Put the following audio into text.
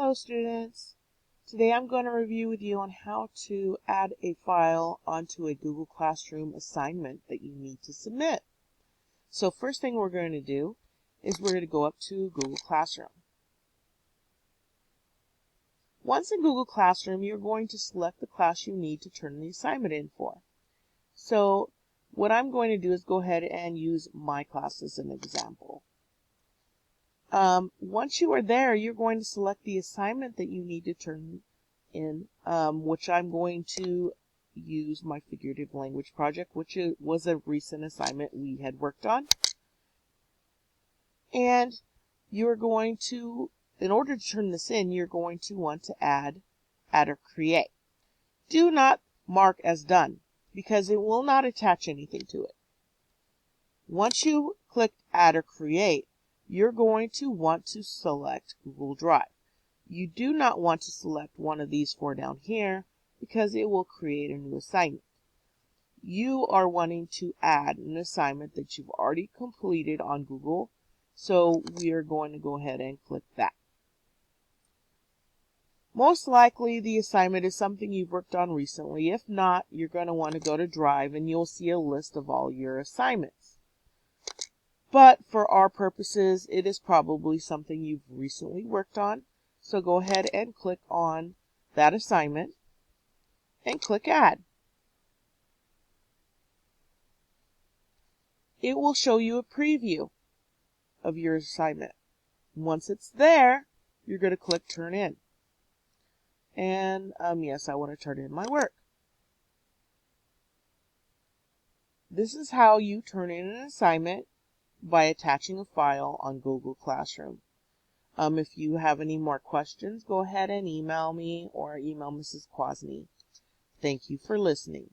Hello students! Today I'm going to review with you on how to add a file onto a Google Classroom assignment that you need to submit. So first thing we're going to do is we're going to go up to Google Classroom. Once in Google Classroom, you're going to select the class you need to turn the assignment in for. So what I'm going to do is go ahead and use my class as an example. Once you are there, you're going to select the assignment that you need to turn in, which I'm going to use my figurative language project, which was a recent assignment we had worked on. And you're going to, in order to turn this in, you're going to want to add or create. Do not mark as done because it will not attach anything to it. Once you click add or create, you're going to want to select Google Drive. You do not want to select one of these four down here because it will create a new assignment. You are wanting to add an assignment that you've already completed on Google, so we are going to go ahead and click that. Most likely the assignment is something you've worked on recently. If not, you're going to want to go to Drive and you'll see a list of all your assignments. But for our purposes, it is probably something you've recently worked on. So go ahead and click on that assignment and click Add. It will show you a preview of your assignment. Once it's there, you're going to click Turn In. And yes, I want to turn in my work. This is how you turn in an assignment by attaching a file on Google Classroom. If you have any more questions, go ahead and email me or email Mrs. Kwasny. Thank you for listening.